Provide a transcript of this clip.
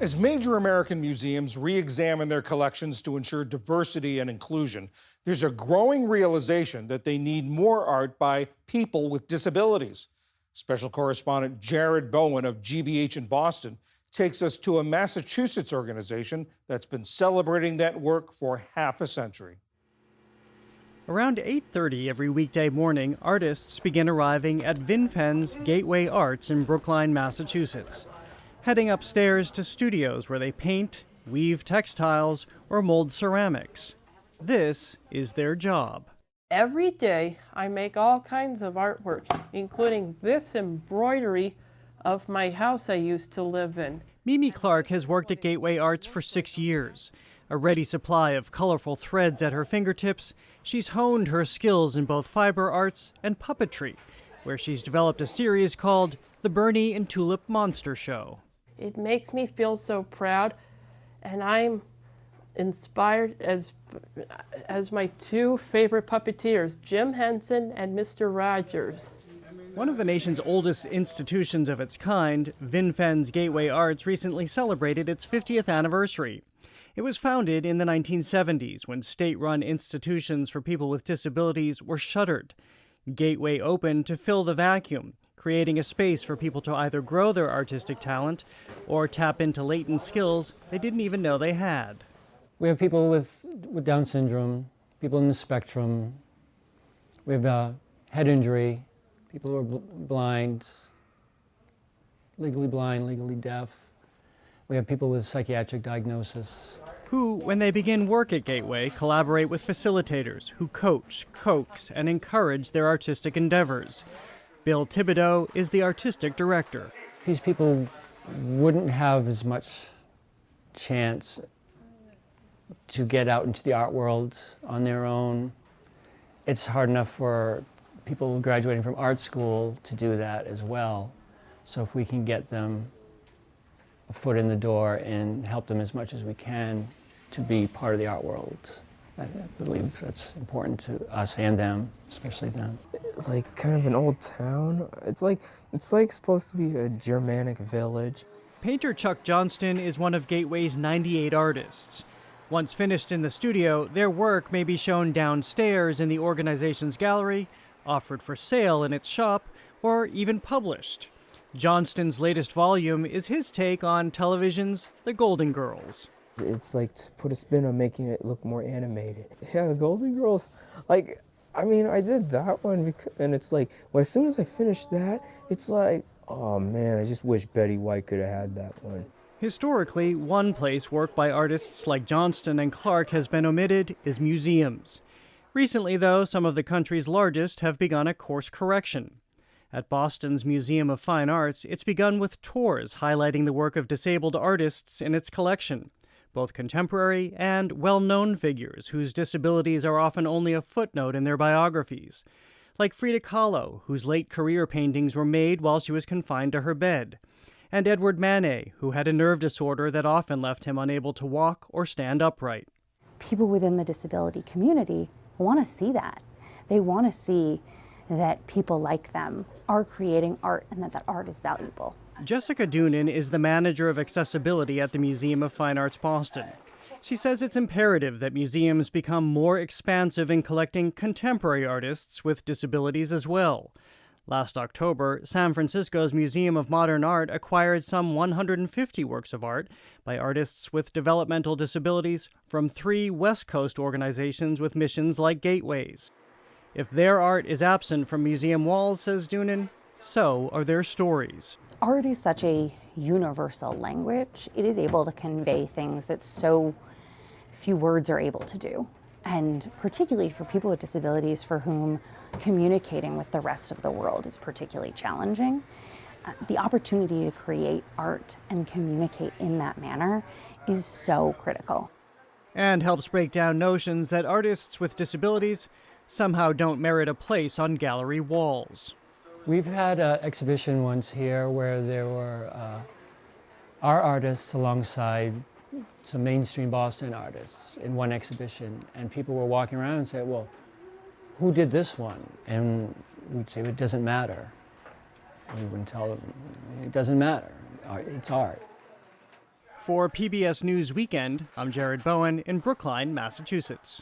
As major American museums re-examine their collections to ensure diversity and inclusion, there's a growing realization that they need more art by people with disabilities. Special correspondent Jared Bowen of GBH in Boston takes us to a Massachusetts organization that's been celebrating that work for half a century. Around 8:30 every weekday morning, artists begin arriving at Vinfen's Gateway Arts in Brookline, Massachusetts, heading upstairs to studios where they paint, weave textiles, or mold ceramics. This is their job. Every day I make all kinds of artwork, including this embroidery of my house I used to live in. Mimi Clark has worked at Gateway Arts for 6 years. A ready supply of colorful threads at her fingertips, she's honed her skills in both fiber arts and puppetry, where she's developed a series called The Bernie and Tulip Monster Show. It makes me feel so proud, and I'm inspired as my two favorite puppeteers, Jim Henson and Mr. Rogers. One of the nation's oldest institutions of its kind, Vinfen's Gateway Arts recently celebrated its 50th anniversary. It was founded in the 1970s when state-run institutions for people with disabilities were shuttered. Gateway opened to fill the vacuum, creating a space for people to either grow their artistic talent or tap into latent skills they didn't even know they had. We have people with Down syndrome, people in the spectrum. We have head injury, people who are blind, legally deaf. We have people with psychiatric diagnosis. Who, when they begin work at Gateway, collaborate with facilitators who coach, coax, and encourage their artistic endeavors. Bill Thibodeau is the artistic director. These people wouldn't have as much chance to get out into the art world on their own. It's hard enough for people graduating from art school to do that as well. So if we can get them a foot in the door and help them as much as we can to be part of the art world, I believe that's important to us and them, especially them. It's like kind of an old town. It's like supposed to be a Germanic village. Painter Chuck Johnston is one of Gateway's 98 artists. Once finished in the studio, their work may be shown downstairs in the organization's gallery, offered for sale in its shop, or even published. Johnston's latest volume is his take on television's The Golden Girls. It's like to put a spin on making it look more animated. Yeah, The Golden Girls, like, I mean, I did that one, and it's like, well, as soon as I finished that, it's like, oh man, I just wish Betty White could have had that one. Historically, one place work by artists like Johnston and Clark has been omitted is museums. Recently, though, some of the country's largest have begun a course correction. At Boston's Museum of Fine Arts, it's begun with tours highlighting the work of disabled artists in its collection, both contemporary and well-known figures whose disabilities are often only a footnote in their biographies, like Frida Kahlo, whose late career paintings were made while she was confined to her bed, and Edward Manet, who had a nerve disorder that often left him unable to walk or stand upright. People within the disability community want to see that. They want to see that people like them are creating art and that art is valuable. Jessica Doonan is the manager of accessibility at the Museum of Fine Arts Boston. She says it's imperative that museums become more expansive in collecting contemporary artists with disabilities as well. Last October, San Francisco's Museum of Modern Art acquired some 150 works of art by artists with developmental disabilities from 3 West Coast organizations with missions like Gateways. If their art is absent from museum walls, says Doonan, so are their stories. Art is such a universal language. It is able to convey things that so few words are able to do. And particularly for people with disabilities for whom communicating with the rest of the world is particularly challenging, the opportunity to create art and communicate in that manner is so critical. And helps break down notions that artists with disabilities somehow don't merit a place on gallery walls. We've had an exhibition once here where there were our artists alongside some mainstream Boston artists in one exhibition, and people were walking around and saying, well, who did this one? And we'd say, it doesn't matter. And we wouldn't tell them, it doesn't matter, it's art. For PBS News Weekend, I'm Jared Bowen in Brookline, Massachusetts.